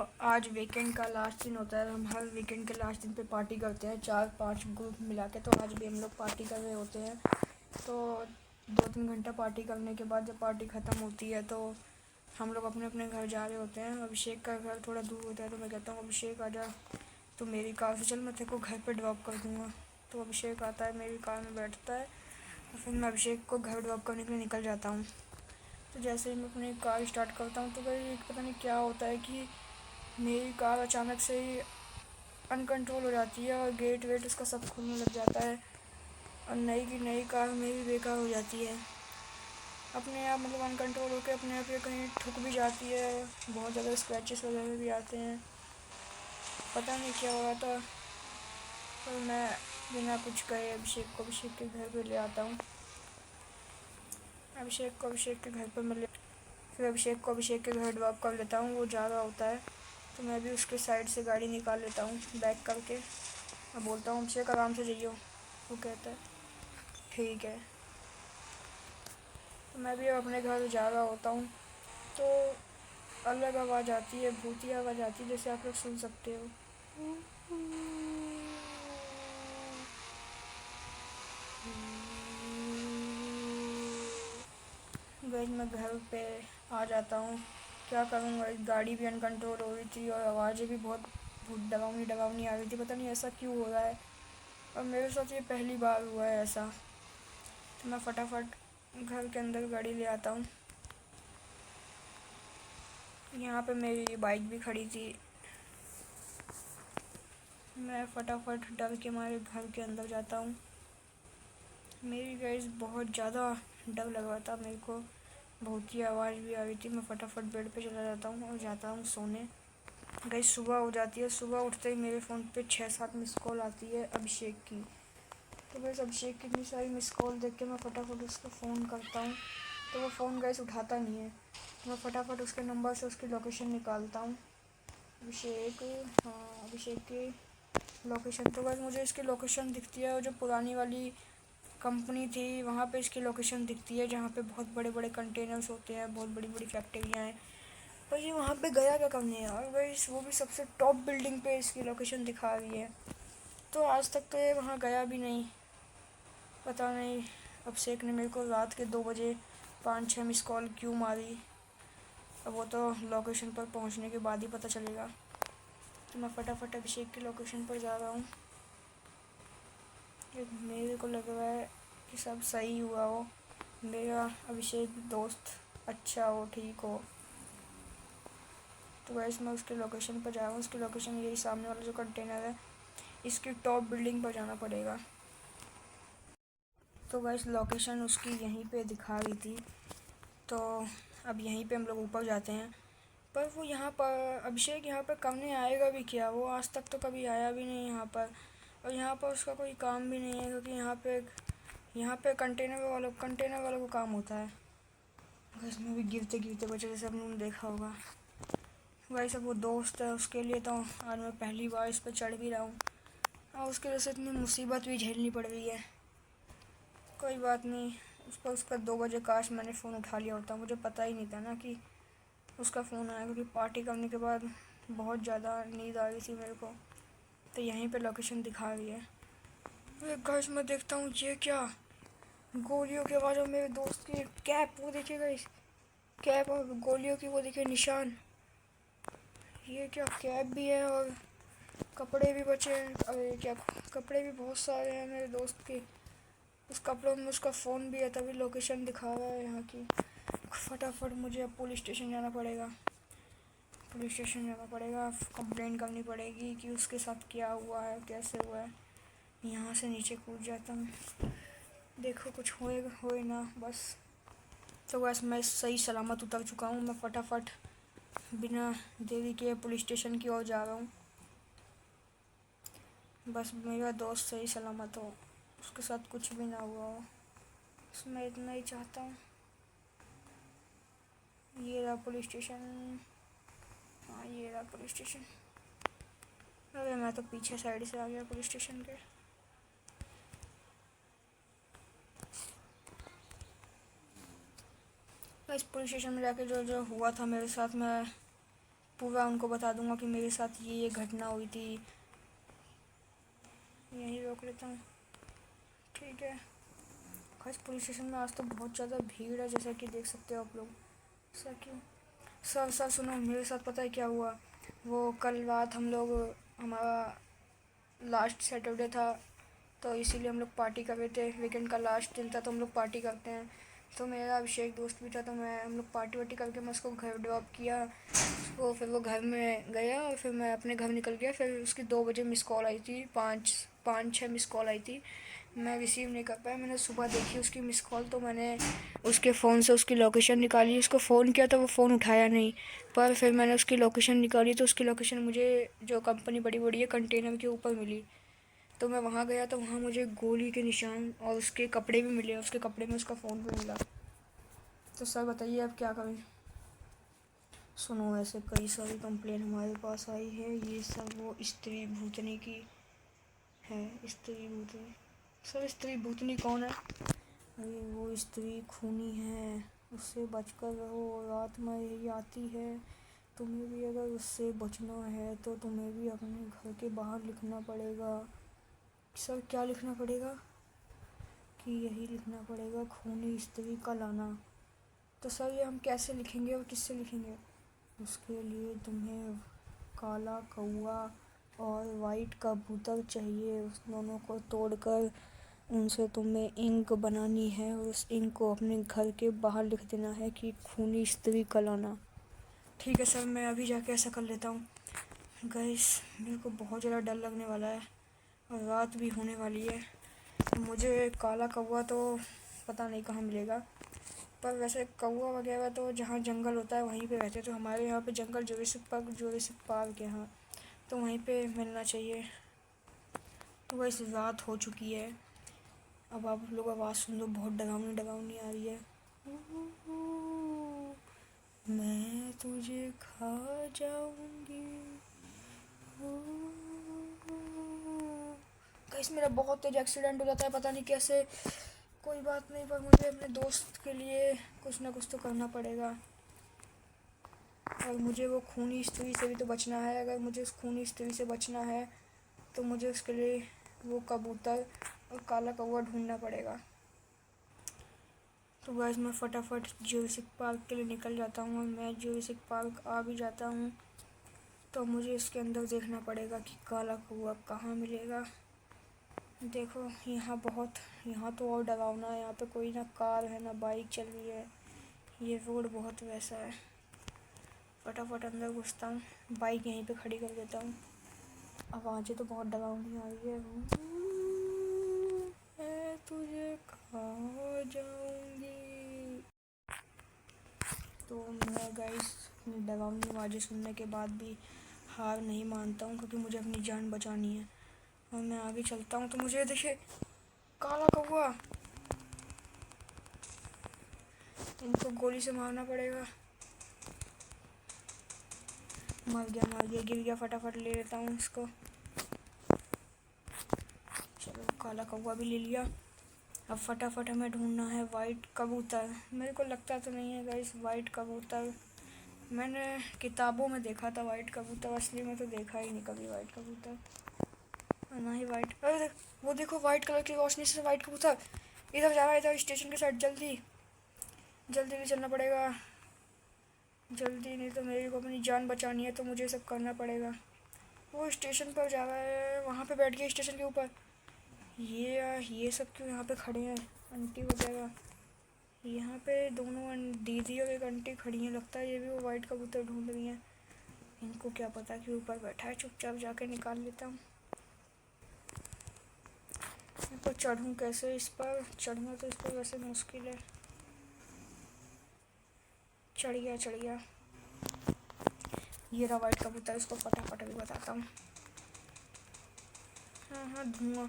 आज वीकेंड का लास्ट दिन होता है। हम हर वीकेंड के लास्ट दिन पे पार्टी करते हैं, 4-5 ग्रुप मिला के। तो आज भी हम लोग पार्टी कर रहे होते हैं। तो 2-3 घंटा पार्टी करने के बाद जब पार्टी ख़त्म होती है तो हम लोग अपने अपने घर जा रहे होते हैं। अभिषेक का घर थोड़ा दूर होता है तो मैं कहता हूँ अभिषेक आजा, तो मेरी कार से चल, मैं तेरे को घर पे ड्रॉप कर दूँगा। तो अभिषेक आता है, मेरी कार में बैठता है और फिर मैं अभिषेक को घर ड्रॉप करने के लिए निकल जाता हूँ। तो जैसे ही मैं अपनी कार स्टार्ट करता हूँ तो भाई पता नहीं क्या होता है कि मेरी कार अचानक से ही अनकंट्रोल हो जाती है और गेट वेट उसका सब खुलने लग जाता है और नई की नई कार मेरी बेकार हो जाती है। अपने आप मतलब अनकंट्रोल होकर अपने आप ये कहीं ठुक भी जाती है, बहुत ज़्यादा स्क्रैचेस वगैरह भी आते हैं। पता नहीं क्या हो रहा था, पर मैं बिना कुछ कहे अभिषेक के घर पे ले आता हूँ। अभिषेक के घर पर मैं फिर अभिषेक को अभिषेक के घर ड्रॉप कर लेता हूँ। वो जा रहा होता है तो मैं भी उसके साइड से गाड़ी निकाल लेता हूँ बैक करके। मैं बोलता हूँ अभिषेक आराम से जाइयो। वो कहता है ठीक है। तो मैं भी अब अपने घर जा रहा होता हूँ तो अलग आवाज़ आती है, भूतिया आवाज़ आती है, जैसे आप लोग सुन सकते हो। गाइस मैं घर पे आ जाता हूँ, क्या करूँ गाइस, गाड़ी भी अनकंट्रोल हो रही थी और आवाज़ें भी बहुत डरावनी डरावनी आ रही थी। पता नहीं ऐसा क्यों हो रहा है और मेरे साथ ये पहली बार हुआ है ऐसा। तो मैं फटाफट घर के अंदर गाड़ी ले आता हूँ। यहाँ पे मेरी बाइक भी खड़ी थी। मैं फटाफट डर के मारे घर के अंदर जाता हूँ। मेरी गाइस बहुत ज़्यादा डर लग रहा था मेरे को, बहुत ही आवाज़ भी आ रही थी। मैं फटाफट बेड पे चला जाता हूँ और जाता हूँ सोने। गाइस सुबह हो जाती है, सुबह उठते ही मेरे फ़ोन पे 6-7 मिस कॉल आती है अभिषेक की। तो गाइस अभिषेक की इतनी सारी मिस कॉल देख के मैं फटाफट उसको फ़ोन करता हूँ तो वो फ़ोन गाइस उठाता नहीं है। तो मैं फटाफट उसके नंबर से उसकी लोकेशन निकालता हूँ। अभिषेक, हाँ अभिषेक की लोकेशन। तो गाइस मुझे इसकी लोकेशन दिखती है और जो पुरानी वाली कंपनी थी वहाँ पे इसकी लोकेशन दिखती है, जहाँ पे बहुत बड़े बड़े कंटेनर्स होते हैं, बहुत बड़ी बड़ी फैक्ट्रियाँ हैं। पर ये वहाँ पे गया क्या करने, और गाइस वो भी सबसे टॉप बिल्डिंग पे इसकी लोकेशन दिखा रही है। तो आज तक तो ये वहाँ गया भी नहीं। पता नहीं अभिषेक ने मेरे को रात के 2 बजे 5-6 मिस कॉल क्यों मारी। अब वो तो लोकेशन पर पहुँचने के बाद ही पता चलेगा। तो मैं फटाफट अभिषेक की लोकेशन पर जा रहा हूँ। मेरे को लग रहा है कि सब सही हुआ हो, मेरा अभिषेक दोस्त अच्छा हो, ठीक हो। तो वैसे मैं उसके लोकेशन पर जा रहा हूँ। उसकी लोकेशन यही सामने वाला जो कंटेनर है, इसकी टॉप बिल्डिंग पर जाना पड़ेगा। तो वैसे लोकेशन उसकी यहीं पे दिखा रही थी, तो अब यहीं पे हम लोग ऊपर जाते हैं। पर वो यहाँ पर अभिषेक यहाँ पर करने आएगा भी क्या, वो आज तक तो कभी आया भी नहीं यहाँ पर। और यहाँ पर उसका कोई काम भी नहीं है, क्योंकि यहाँ पे कंटेनर वालों को काम होता है। गैस में भी गिरते गिरते बचे, जैसे आपने देखा होगा। वैसे वो दोस्त है, उसके लिए तो आज मैं पहली बार इस पर चढ़ भी रहा हूँ और उसके वजह से इतनी मुसीबत भी झेलनी पड़ रही है। कोई बात नहीं, उसका 2 बजे काश मैंने फ़ोन उठा लिया होता। मुझे पता ही नहीं था ना कि उसका फ़ोन आया, क्योंकि पार्टी करने के बाद बहुत ज़्यादा नींद आ रही थी मेरे को। तो यहीं पे लोकेशन दिखा रही है। एक गाइस मैं देखता हूँ ये क्या, गोलियों के बाद मेरे दोस्त की कैप, वो देखिएगा इस कैप और गोलियों की वो देखिए निशान। ये क्या, कैप भी है और कपड़े भी बचे हैं। अरे क्या, कपड़े भी बहुत सारे हैं मेरे दोस्त के। उस कपड़ों में उसका फ़ोन भी है, तभी लोकेशन दिखा रहा है यहाँ की। फटाफट मुझे अब पुलिस स्टेशन जाना पड़ेगा। कंप्लेंट करनी पड़ेगी कि उसके साथ क्या हुआ है, कैसे हुआ है। यहाँ से नीचे कूद जाता हूँ, देखो कुछ होएगा होए ना बस। तो बस मैं सही सलामत उतर चुका हूँ। मैं फटाफट बिना देरी के पुलिस स्टेशन की ओर जा रहा हूँ। बस मेरा दोस्त सही सलामत हो, उसके साथ कुछ भी ना हुआ हो, बस मैं इतना ही चाहता हूँ। ये रहा पुलिस स्टेशन, हाँ ये रहा पुलिस स्टेशन। अरे मैं तो पीछे साइड से आ गया पुलिस स्टेशन के। इस पुलिस स्टेशन में जाके जो जो हुआ था मेरे साथ, मैं पूरा उनको बता दूंगा कि मेरे साथ ये घटना हुई थी। यहीं रोक लेता हूँ, ठीक है। गाइस पुलिस स्टेशन में आज तो बहुत ज़्यादा भीड़ है, जैसा कि देख सकते हो आप लोग। सर क्यों? सर सुनो, मेरे साथ पता है क्या हुआ। वो कल रात हम लोग, हमारा लास्ट सैटरडे था, तो इसीलिए हम लोग पार्टी कर रहे थे। वीकेंड का लास्ट दिन था तो हम लोग पार्टी करते हैं। तो मेरा अभिषेक दोस्त भी था, तो हम लोग पार्टी वार्टी करके मैं उसको घर ड्रॉप किया उसको, फिर वो घर में गया और फिर मैं अपने घर निकल गया। फिर उसकी 2 बजे मिस कॉल आई थी, पाँच छः मिस कॉल आई थी। मैं रिसीव नहीं कर पाया। मैंने सुबह देखी उसकी मिस कॉल, तो मैंने उसके फ़ोन से उसकी लोकेशन निकाली, उसको फ़ोन किया तो वो फ़ोन उठाया नहीं। पर फिर मैंने उसकी लोकेशन निकाली तो उसकी लोकेशन मुझे जो कंपनी बड़ी बड़ी है कंटेनर के ऊपर मिली। तो मैं वहाँ गया तो वहाँ मुझे गोली के निशान और उसके कपड़े भी मिले, उसके कपड़े में उसका फ़ोन भी मिला। तो सर बताइए अब क्या करें। सुनो, ऐसे कई सारी कंप्लेन हमारे पास आई है, ये सब वो स्त्री भूतनी की है। स्त्री भूतनी? सर स्त्री भूतनी कौन है? अरे वो स्त्री खूनी है, उससे बचकर रहो, रात में यही आती है। तुम्हें भी अगर उससे बचना है तो तुम्हें भी अपने घर के बाहर लिखना पड़ेगा। सर क्या लिखना पड़ेगा? कि यही लिखना पड़ेगा, खूनी स्त्री का लाना। तो सर ये हम कैसे लिखेंगे और किससे लिखेंगे? उसके लिए तुम्हें काला कौवा और वाइट कबूतर चाहिए। उस दोनों को तोड़कर उनसे तुम्हें इंक बनानी है और उस इंक को अपने घर के बाहर लिख देना है कि खूनी स्त्री का लाना। ठीक है सर, मैं अभी जाके ऐसा कर लेता हूँ। गाइस मेरे को बहुत ज़्यादा डर लगने वाला है और रात भी होने वाली है। मुझे काला कौवा तो पता नहीं कहाँ मिलेगा, पर वैसे कौवा वगैरह तो जहाँ जंगल होता है वहीं पे रहते हैं। तो हमारे यहाँ पे जंगल जोरासिक पार्क है, हाँ, तो वहीं पे मिलना चाहिए। तो वैसे रात हो चुकी है, अब आप लोग आवाज़ सुन लो, बहुत डरावनी डरावनी आ रही है। मैं तुझे खा जाऊंगी। गाइस मेरा बहुत तेज एक्सीडेंट हो जाता है, पता नहीं कैसे। कोई बात नहीं, पर मुझे अपने दोस्त के लिए कुछ ना कुछ तो करना पड़ेगा। और मुझे वो खूनी स्त्री से भी तो बचना है। अगर मुझे उस खूनी स्त्री से बचना है तो मुझे उसके लिए वो कबूतर और काला कौवा ढूंढना पड़ेगा। तो गाइस मैं फटाफट जोरासिक पार्क के लिए निकल जाता हूँ और मैं जोरासिक पार्क आ भी जाता हूँ। तो मुझे इसके अंदर देखना पड़ेगा कि काला कौवा कहाँ मिलेगा। देखो यहाँ तो और डरावना है। यहाँ पे कोई ना कार है ना बाइक चल रही है, ये रोड बहुत वैसा है। फटाफट अंदर घुसता हूँ, बाइक यहीं पे खड़ी कर देता हूँ। आवाज़ें तो बहुत डरावनी आ रही है। मैं तुझे खा जाऊंगी। तो मैं गाइस डरावनी आवाज़ें सुनने के बाद भी हार नहीं मानता हूँ, क्योंकि मुझे अपनी जान बचानी है। और मैं आगे चलता हूँ तो मुझे देखिए काला कौवा, इनको गोली से मारना पड़ेगा। मर गया, गिर गया। फटाफट ले लेता हूँ इसको। चलो काला कौवा भी ले लिया। अब फटाफट हमें ढूंढना है वाइट कबूतर। मेरे को लगता तो नहीं है गाइस वाइट कबूतर, मैंने किताबों में देखा था वाइट कबूतर, असली में तो देखा ही नहीं कभी वाइट कबूतर। ना ही वाइट, अरे वो देखो वाइट कलर की रोशनी से वाइट कबूतर इधर जा रहा है, इधर स्टेशन के साइड। जल्दी जल्दी भी चलना पड़ेगा, जल्दी, नहीं तो मेरे को अपनी जान बचानी है, तो मुझे सब करना पड़ेगा। वो स्टेशन पर जा रहा है, वहाँ पे बैठ गया स्टेशन के ऊपर। ये सब क्यों यहाँ पे खड़े हैं? आंटी वगैरह यहाँ पे दोनों दीदी और एक आंटी खड़ी हैं, लगता है ये भी वो वाइट कबूतर ढूंढ रही हैं। इनको क्या पता कि ऊपर बैठा है, चुपचाप जाके निकाल लेता हूँ। इनको चढ़ूँ कैसे? इस पर चढ़ना तो इस पर वैसे मुश्किल है। चढ़ गया। ये रहा वाइट कबूतर, इसको फटाफट भी बताता हूँ। हाँ धुआं।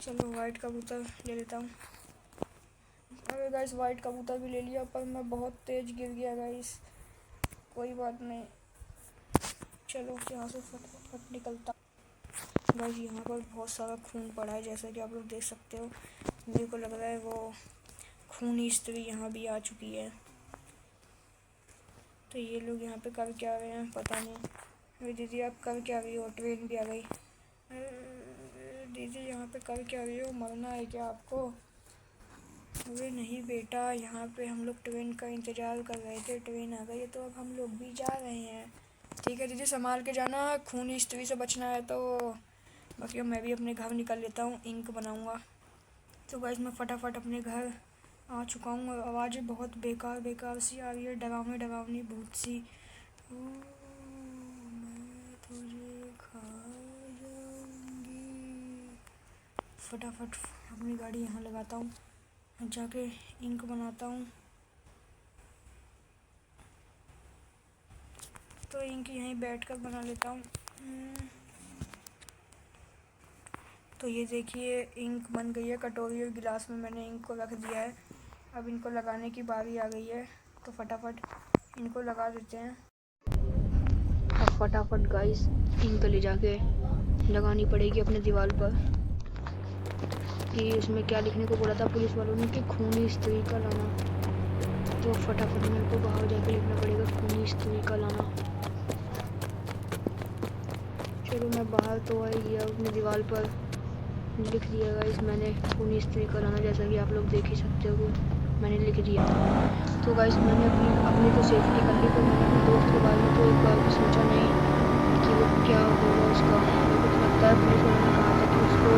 चलो वाइट कबूतर ले लेता हूँ। अरे गाइस वाइट कबूतर भी ले लिया, पर मैं बहुत तेज गिर गया गाइस। कोई बात नहीं, चलो यहाँ से फटाफट निकलता। गाइस यहाँ पर बहुत सारा खून पड़ा है, जैसा कि आप लोग देख सकते हो। मेरे को लग रहा है वो खूनी स्त्री यहाँ भी आ चुकी है। तो ये लोग यहाँ पे कर क्या रहे हैं पता नहीं। अरे दीदी आप कर क्या रही हो? ट्रेन भी आ गई। दीदी यहाँ पे कर क्या रही हो? मरना है क्या आपको? अरे नहीं बेटा, यहाँ पे हम लोग ट्रेन का इंतज़ार कर रहे थे, ट्रेन आ गई है तो अब हम लोग भी जा रहे हैं। ठीक है दीदी, संभाल के जाना, खूनी स्त्री से बचना है तो। बाकी अब मैं भी अपने घर निकल लेता हूँ, इंक बनाऊँगा। तो गाइस मैं फटाफट अपने घर आ चुका हूँ और आवाज़ें बहुत बेकार बेकार सी आ रही है, डरावनी डरावनी भूत सी। मैं तुझे खा जाऊंगी। फटाफट अपनी गाड़ी यहाँ लगाता हूँ, जाके इंक बनाता हूँ। तो इंक यहीं बैठकर बना लेता हूँ। तो ये देखिए इंक बन गई है, कटोरी और गिलास में मैंने इंक को रख दिया है। अब इनको लगाने की बारी आ गई है, तो फटाफट इनको लगा देते हैं। अब फटाफट गाइस इंक ले जाके लगानी पड़ेगी अपने दीवार पर। कि उसमें क्या लिखने को बोला था पुलिस वालों ने कि खूनी स्त्री का लाना। तो फटाफट मेरे को बाहर जाके लिखना पड़ेगा खूनी स्त्री का लाना। चलो मैं बाहर तो आ गया, अपनी दीवार पर लिख दिया गाइस मैंने खूनी स्त्री का लाना, जैसा कि आप लोग देख ही सकते हो मैंने लिख दिया। तो गाइस मैंने अपनी तो सेफ्टी कर ली, पर मैंने अपने दोस्त के बारे में तो एक बार भी सोचा नहीं कि वो क्या होगा उसका। मेरे को लगता है पुलिस वालों ने कहा था कि उसको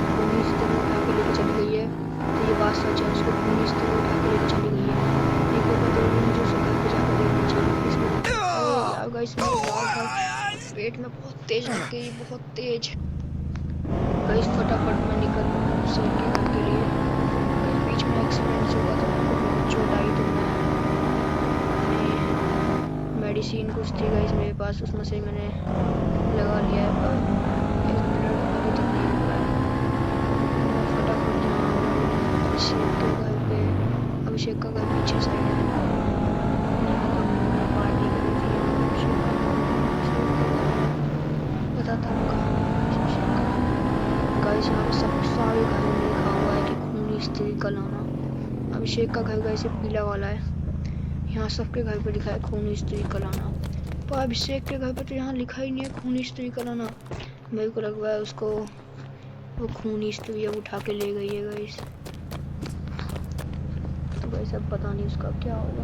खूनी स्त्री उठा के लेके चली गई है, तो ये बात सच है, उसको खूनी स्त्री उठा के लेके चली गई है। एक बार तो मुझे उसको घर पर जाकर देखना चाहिए इसमें। यार गाइस मेरे पेट में बहुत तेज लग गई, बहुत तेज। गाइस फटाफट मैं निकल सर के घर के लिए। बीच में एक्सीडेंट हुआ था, मेरे को बहुत चोट आई, तो मैं अपनी मेडिसिन कुछ थी गाइस मेरे पास, उसमें से मैंने लगा लिया है, पर ब्लड अभी तक नहीं हुआ है। मैं फटाफट यहाँ अभिषेक के घर पे, अभिषेक का घर पीछे साइड है, यहाँ पर मैंने पार्टी करी थी। बताता हूँ गाइस, यहाँ पे सब सारे घर में लिखा हुआ है कि खूनी स्त्री का लाना। अभिषेक का घर गाइस पीला वाला है, यहाँ सबके घर पे लिखा है खूनी स्त्री का लाना, पर अभिषेक के घर पे तो यहाँ लिखा ही नहीं है खूनी स्त्री का लाना। मेरे को लग रहा है उसको वो खूनी स्त्री अब उठा के ले गई है गाइस। तो गाइस अब पता नहीं उसका क्या होगा।